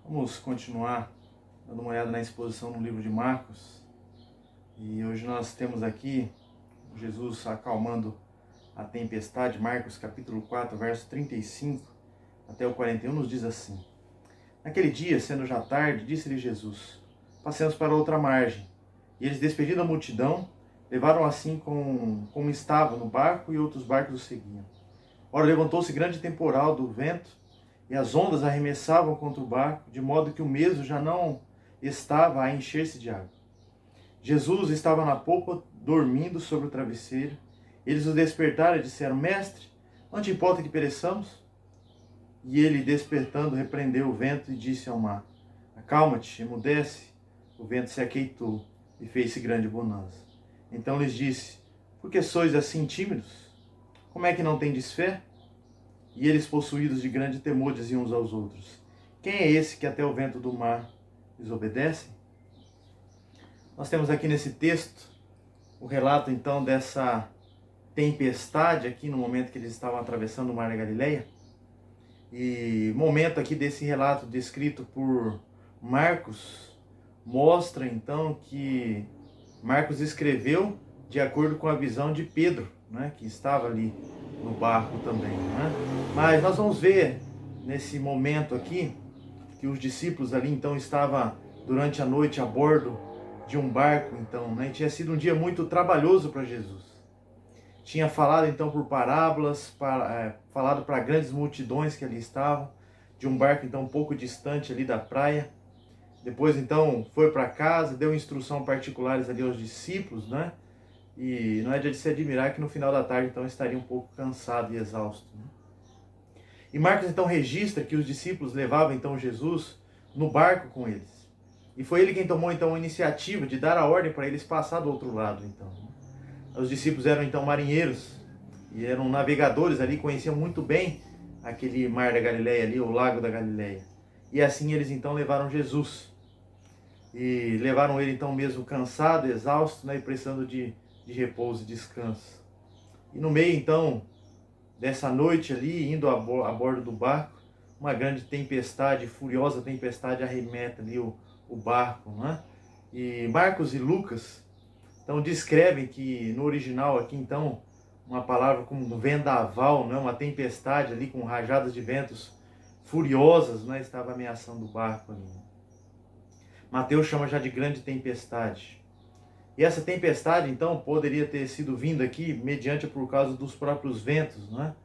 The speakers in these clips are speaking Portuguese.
Vamos continuar dando uma olhada na exposição no livro de Marcos. E hoje nós temos aqui Jesus acalmando a tempestade. Marcos capítulo 4, verso 35 até o 41 nos diz assim: Naquele dia, sendo já tarde, disse-lhe Jesus: Passemos para outra margem. E eles, despedindo a multidão, levaram assim como estavam no barco, e outros barcos o seguiam. Ora, levantou-se grande temporal do vento, e as ondas arremessavam contra o barco, de modo que o mesmo já não estava a encher-se de água. Jesus estava na popa, dormindo sobre o travesseiro. Eles o despertaram e disseram: Mestre, não te importa que pereçamos? E ele, despertando, repreendeu o vento e disse ao mar: Acalma-te, emudece. O vento se aquietou e fez-se grande bonança. Então lhes disse: Por que sois assim tímidos? Como é que não tendes fé? E eles, possuídos de grande temor, diziam uns aos outros: Quem é esse que até o vento do mar lhes obedece? Nós temos aqui nesse texto o relato então dessa tempestade aqui no momento que eles estavam atravessando o mar da Galileia. E o momento aqui desse relato descrito por Marcos mostra então que Marcos escreveu de acordo com a visão de Pedro, né, que estava ali no barco também, né? Mas nós vamos ver nesse momento aqui que os discípulos ali então estavam durante a noite a bordo de um barco, então, né? Tinha sido um dia muito trabalhoso para Jesus. Tinha falado então por parábolas, falado para grandes multidões que ali estavam, de um barco então um pouco distante ali da praia. Depois então foi para casa, deu instrução particulares ali aos discípulos, né? E não é de se admirar que no final da tarde então estaria um pouco cansado e exausto, né? E Marcos então registra que os discípulos levavam então Jesus no barco com eles. E foi ele quem tomou então a iniciativa de dar a ordem para eles passar do outro lado então. Os discípulos eram então marinheiros e eram navegadores ali, conheciam muito bem aquele mar da Galileia ali, o lago da Galileia. E assim eles então levaram Jesus. E levaram ele então mesmo cansado, exausto, né, e precisando de repouso e descanso. E no meio então dessa noite ali, indo a bordo do barco, uma grande tempestade, furiosa tempestade arremeta ali o barco, né? E Marcos e Lucas então descrevem que no original aqui então uma palavra como vendaval, né, uma tempestade ali com rajadas de ventos furiosas, né, estava ameaçando o barco ali. Mateus chama já de grande tempestade. E essa tempestade, então, poderia ter sido vinda aqui mediante por causa dos próprios ventos, né?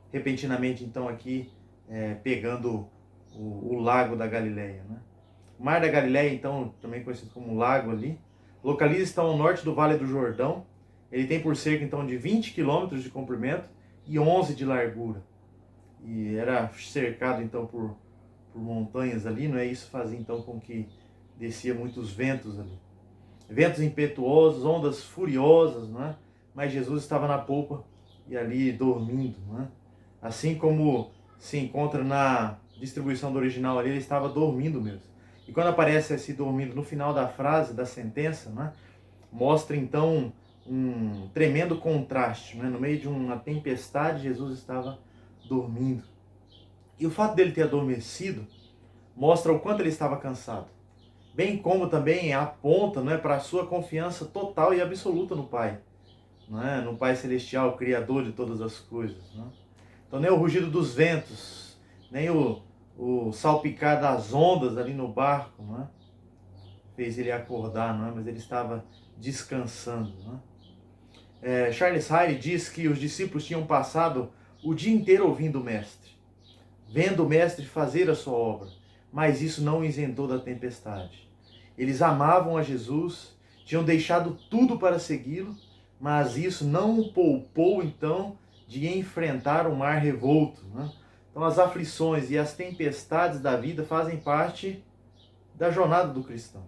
Repentinamente, então, aqui pegando o lago da Galileia, né? O mar da Galileia, então, também conhecido como lago ali, localiza então ao norte do Vale do Jordão. Ele tem por cerca, então, de 20 quilômetros de comprimento e 11 de largura. E era cercado, então, por montanhas ali, não é? Isso fazia, então, com que descia muitos ventos ali. Ventos impetuosos, ondas furiosas, né? Mas Jesus estava na polpa e ali dormindo, né? Assim como se encontra na distribuição do original ali, ele estava dormindo mesmo. E quando aparece esse dormindo no final da frase, da sentença, né? Mostra então um tremendo contraste, né? No meio de uma tempestade, Jesus estava dormindo. E o fato dele ter adormecido mostra o quanto ele estava cansado. Bem como também aponta, né, para a sua confiança total e absoluta no Pai, né, no Pai Celestial, Criador de todas as coisas, né? Então nem o rugido dos ventos, nem o salpicar das ondas ali no barco, né, fez ele acordar, né, mas ele estava descansando, né? Charles Hyde diz que os discípulos tinham passado o dia inteiro ouvindo o Mestre, vendo o Mestre fazer a sua obra, mas isso não o isentou da tempestade. Eles amavam a Jesus, tinham deixado tudo para segui-lo, mas isso não o poupou então de enfrentar o mar revolto, né? Então as aflições e as tempestades da vida fazem parte da jornada do cristão.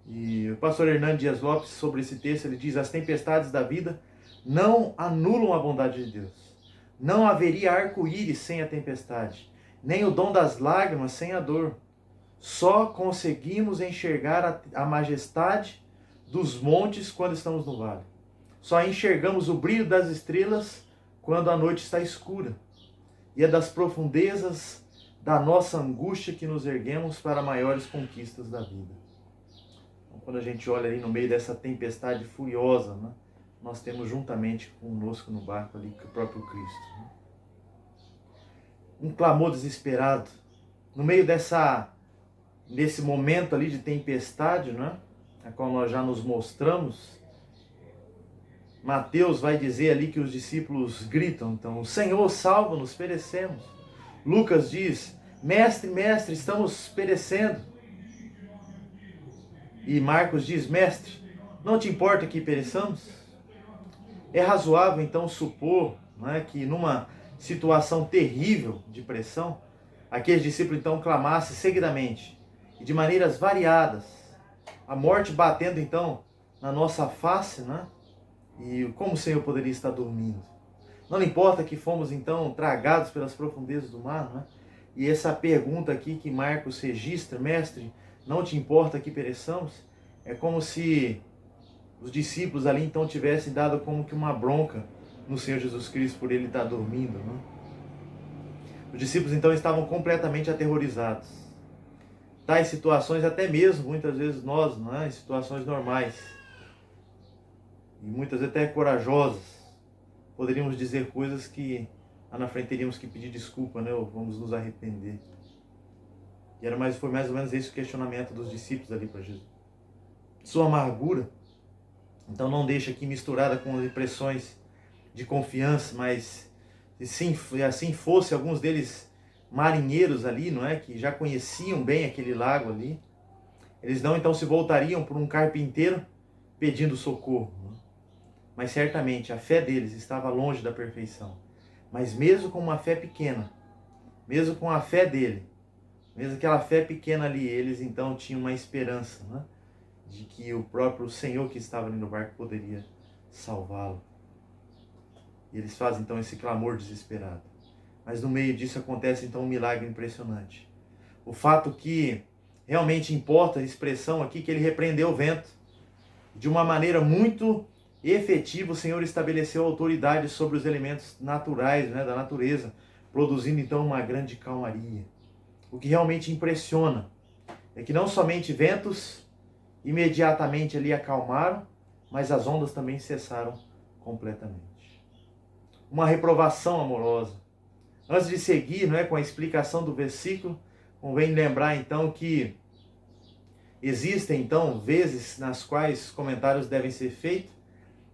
E o pastor Hernando Dias Lopes, sobre esse texto, ele diz: as tempestades da vida não anulam a bondade de Deus. Não haveria arco-íris sem a tempestade, nem o dom das lágrimas sem a dor. Só conseguimos enxergar a majestade dos montes quando estamos no vale. Só enxergamos o brilho das estrelas quando a noite está escura. E é das profundezas da nossa angústia que nos erguemos para maiores conquistas da vida. Então, quando a gente olha ali no meio dessa tempestade furiosa, né, nós temos juntamente conosco no barco ali o próprio Cristo. Né? Um clamor desesperado. No meio desse momento ali de tempestade, né, a qual nós já nos mostramos, Mateus vai dizer ali que os discípulos gritam, então, Senhor, salva-nos, perecemos. Lucas diz, mestre, mestre, estamos perecendo. E Marcos diz, mestre, não te importa que pereçamos? É razoável então supor, né, que numa situação terrível de pressão, aqueles discípulos então clamassem seguidamente e de maneiras variadas, a morte batendo então na nossa face, né? E como o Senhor poderia estar dormindo? Não importa que fomos então tragados pelas profundezas do mar, né? E essa pergunta aqui que Marcos registra, mestre, não te importa que pereçamos? É como se os discípulos ali então tivessem dado como que uma bronca no Senhor Jesus Cristo por ele estar dormindo, né? Os discípulos então estavam completamente aterrorizados. Tais situações, até mesmo muitas vezes nós, né, em situações normais, e muitas vezes até corajosas, poderíamos dizer coisas que lá na frente teríamos que pedir desculpa, né, ou vamos nos arrepender. E foi mais ou menos esse o questionamento dos discípulos ali para Jesus. Sua amargura, então não deixa aqui misturada com as impressões de confiança, mas se assim fosse, alguns deles marinheiros ali, não é, que já conheciam bem aquele lago ali, eles não então se voltariam por um carpinteiro pedindo socorro. Mas certamente a fé deles estava longe da perfeição. Mas mesmo com uma fé pequena, mesmo com a fé dele, mesmo aquela fé pequena ali, eles então tinham uma esperança, né, de que o próprio Senhor que estava ali no barco poderia salvá-lo. E eles fazem então esse clamor desesperado. Mas no meio disso acontece então um milagre impressionante. O fato que realmente importa a expressão aqui, que ele repreendeu o vento. De uma maneira muito efetiva, o Senhor estabeleceu autoridade sobre os elementos naturais, né, da natureza, produzindo então uma grande calmaria. O que realmente impressiona é que não somente ventos imediatamente ali acalmaram, mas as ondas também cessaram completamente. Uma reprovação amorosa. Antes de seguir, não é, com a explicação do versículo, convém lembrar então que existem então vezes nas quais comentários devem ser feitos,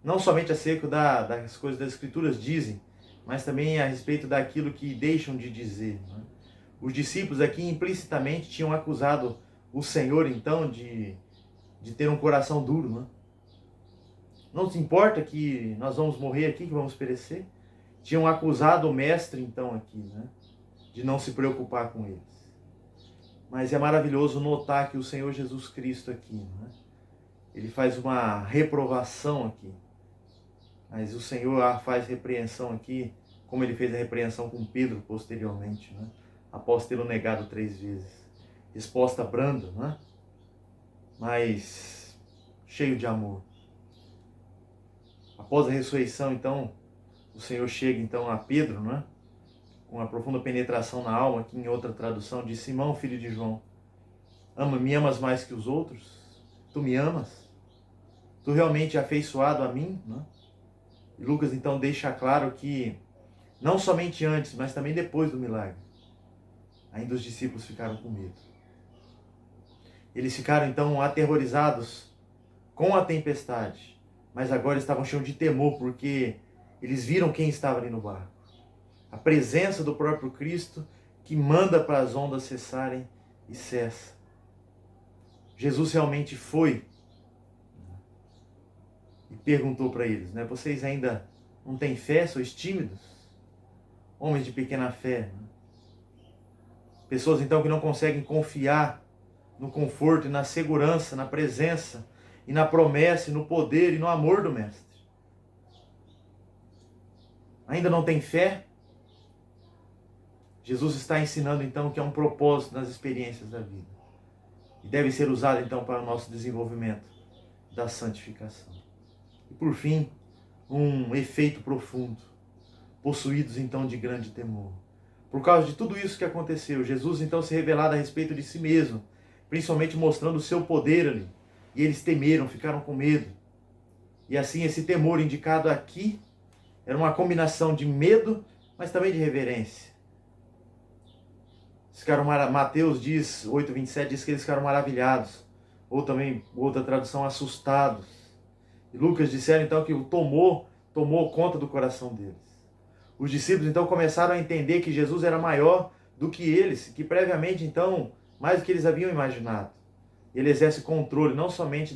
não somente acerca das coisas das Escrituras dizem, mas também a respeito daquilo que deixam de dizer. Né? Os discípulos aqui implicitamente tinham acusado o Senhor então de ter um coração duro. Né? Não se importa que nós vamos morrer aqui, que vamos perecer? Tinham acusado o Mestre então aqui, né, de não se preocupar com eles. Mas é maravilhoso notar que o Senhor Jesus Cristo aqui, né, ele faz uma reprovação aqui. Mas o Senhor faz repreensão aqui, como ele fez a repreensão com Pedro posteriormente, né, após tê-lo negado 3 vezes. Resposta branda, né, mas cheio de amor. Após a ressurreição, então, o Senhor chega então a Pedro, né, com uma profunda penetração na alma, que em outra tradução diz, Simão, filho de João, me amas mais que os outros? Tu me amas? Tu realmente é afeiçoado a mim? Né? E Lucas então deixa claro que, não somente antes, mas também depois do milagre, ainda os discípulos ficaram com medo. Eles ficaram então aterrorizados com a tempestade, mas agora estavam cheios de temor, porque eles viram quem estava ali no barco. A presença do próprio Cristo que manda para as ondas cessarem e cessa. Jesus realmente foi e perguntou para eles, né? Vocês ainda não têm fé? Sois tímidos? Homens de pequena fé. Né? Pessoas então que não conseguem confiar no conforto e na segurança, na presença e na promessa e no poder e no amor do Mestre. Ainda não tem fé? Jesus está ensinando então que é um propósito nas experiências da vida. E deve ser usado então para o nosso desenvolvimento da santificação. E por fim, um efeito profundo. Possuídos então de grande temor. Por causa de tudo isso que aconteceu, Jesus então se revelado a respeito de si mesmo, principalmente mostrando o seu poder ali. E eles temeram, ficaram com medo. E assim esse temor indicado aqui era uma combinação de medo, mas também de reverência. Mateus diz, 8:27, diz que eles ficaram maravilhados. Ou também, outra tradução, assustados. E Lucas disseram então que o tomou conta do coração deles. Os discípulos então começaram a entender que Jesus era maior do que eles, que previamente então, mais do que eles haviam imaginado. Ele exerce controle não somente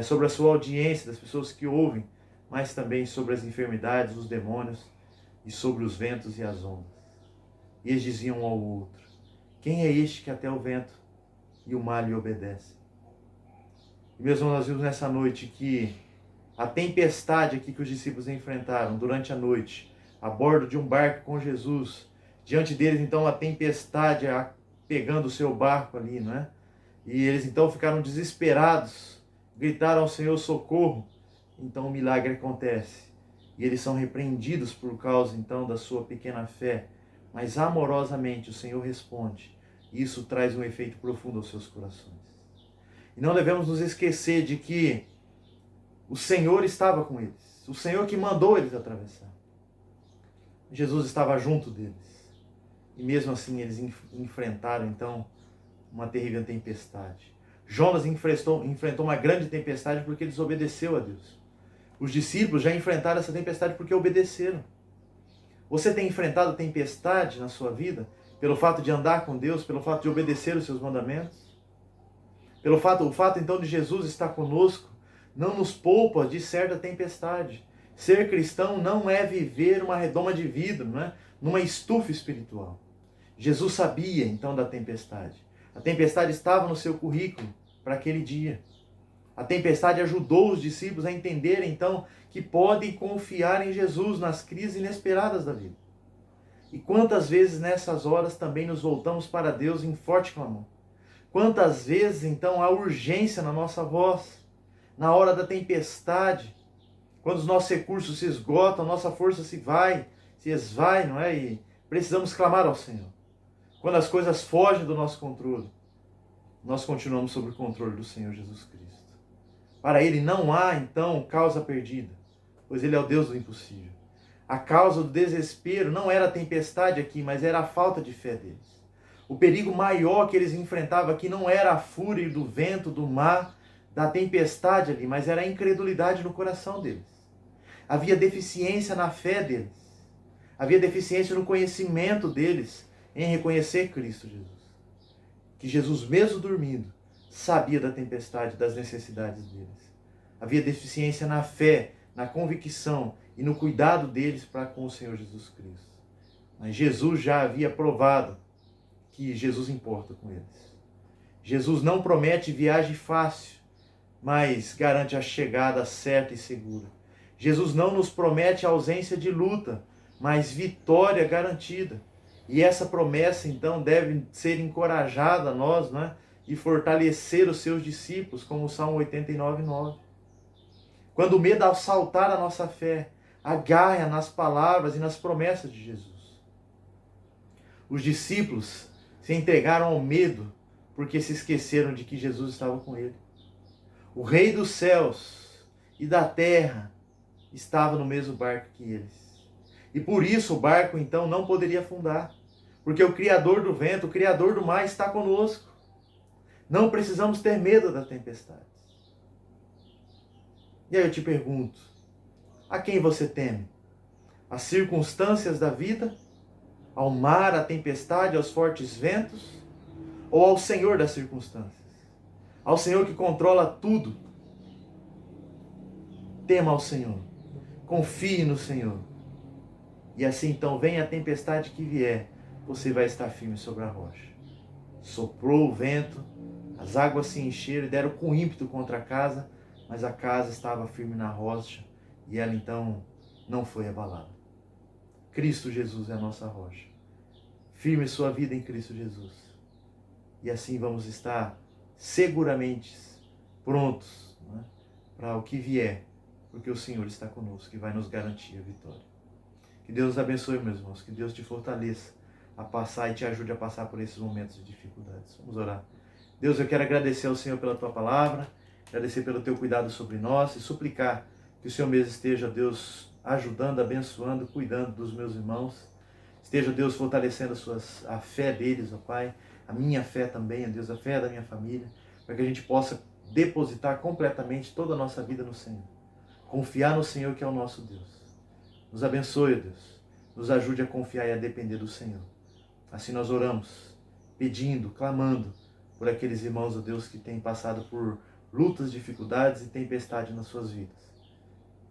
sobre a sua audiência, das pessoas que ouvem, mas também sobre as enfermidades, os demônios e sobre os ventos e as ondas. E eles diziam um ao outro: quem é este que até o vento e o mar lhe obedecem? E mesmo nós vimos nessa noite que a tempestade aqui que os discípulos enfrentaram durante a noite, a bordo de um barco com Jesus, diante deles então a tempestade pegando o seu barco ali, não é? E eles então ficaram desesperados, gritaram ao Senhor socorro. Então o milagre acontece. E eles são repreendidos por causa então da sua pequena fé. Mas amorosamente o Senhor responde. E isso traz um efeito profundo aos seus corações. E não devemos nos esquecer de que o Senhor estava com eles. O Senhor que mandou eles atravessar. Jesus estava junto deles. E mesmo assim eles enfrentaram então uma terrível tempestade. Jonas enfrentou uma grande tempestade porque desobedeceu a Deus. Os discípulos já enfrentaram essa tempestade porque obedeceram. Você tem enfrentado tempestade na sua vida pelo fato de andar com Deus, pelo fato de obedecer os seus mandamentos? O fato então de Jesus estar conosco não nos poupa de certa tempestade. Ser cristão não é viver uma redoma de vidro, não é? Numa estufa espiritual. Jesus sabia então da tempestade. A tempestade estava no seu currículo para aquele dia. A tempestade ajudou os discípulos a entenderem então que podem confiar em Jesus nas crises inesperadas da vida. E quantas vezes nessas horas também nos voltamos para Deus em forte clamor? Quantas vezes então há urgência na nossa voz, na hora da tempestade, quando os nossos recursos se esgotam, a nossa força se esvai, não é? E precisamos clamar ao Senhor. Quando as coisas fogem do nosso controle, nós continuamos sob o controle do Senhor Jesus Cristo. Para Ele não há, então, causa perdida, pois Ele é o Deus do impossível. A causa do desespero não era a tempestade aqui, mas era a falta de fé deles. O perigo maior que eles enfrentavam aqui não era a fúria do vento, do mar, da tempestade ali, mas era a incredulidade no coração deles. Havia deficiência na fé deles. Havia deficiência no conhecimento deles em reconhecer Cristo Jesus. Que Jesus, mesmo dormindo, sabia da tempestade, das necessidades deles. Havia deficiência na fé, na convicção e no cuidado deles para com o Senhor Jesus Cristo. Mas Jesus já havia provado que Jesus importa com eles. Jesus não promete viagem fácil, mas garante a chegada certa e segura. Jesus não nos promete ausência de luta, mas vitória garantida. E essa promessa, então, deve ser encorajada a nós, né? E fortalecer os seus discípulos, como o Salmo 89:9. Quando o medo assaltar a nossa fé, agarre nas palavras e nas promessas de Jesus. Os discípulos se entregaram ao medo porque se esqueceram de que Jesus estava com ele. O Rei dos céus e da terra estava no mesmo barco que eles. E por isso o barco então não poderia afundar, porque o Criador do vento, o Criador do mar está conosco. Não precisamos ter medo da tempestade. E aí eu te pergunto, a quem você teme? As circunstâncias da vida? Ao mar, à tempestade, aos fortes ventos? Ou ao Senhor das circunstâncias? Ao Senhor que controla tudo? Tema ao Senhor. Confie no Senhor. E assim então, venha a tempestade que vier, você vai estar firme sobre a rocha. Soprou o vento, as águas se encheram e deram com ímpeto contra a casa, mas a casa estava firme na rocha e ela então não foi abalada. Cristo Jesus é a nossa rocha. Firme sua vida em Cristo Jesus. E assim vamos estar seguramente prontos, né, para o que vier, porque o Senhor está conosco e vai nos garantir a vitória. Que Deus os abençoe, meus irmãos. Que Deus te fortaleça a passar e te ajude a passar por esses momentos de dificuldades. Vamos orar. Deus, eu quero agradecer ao Senhor pela tua palavra, agradecer pelo teu cuidado sobre nós e suplicar que o Senhor mesmo esteja, Deus, ajudando, abençoando, cuidando dos meus irmãos. Esteja, Deus, fortalecendo a fé deles, ó Pai, a minha fé também, ó Deus, a fé da minha família, para que a gente possa depositar completamente toda a nossa vida no Senhor. Confiar no Senhor, que é o nosso Deus. Nos abençoe, ó Deus. Nos ajude a confiar e a depender do Senhor. Assim nós oramos, pedindo, clamando por aqueles irmãos, ó Deus, que têm passado por lutas, dificuldades e tempestade nas suas vidas.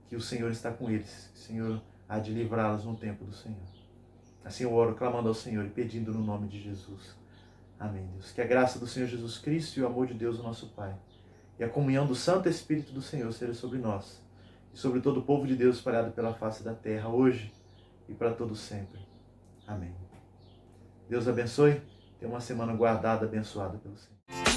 Que o Senhor está com eles, que o Senhor há de livrá-los no tempo do Senhor. Assim eu oro, clamando ao Senhor e pedindo no nome de Jesus. Amém, Deus. Que a graça do Senhor Jesus Cristo e o amor de Deus, o nosso Pai, e a comunhão do Santo Espírito do Senhor seja sobre nós e sobre todo o povo de Deus espalhado pela face da terra, hoje e para todo sempre. Amém. Deus abençoe. Tenha uma semana guardada, abençoada pelo Senhor.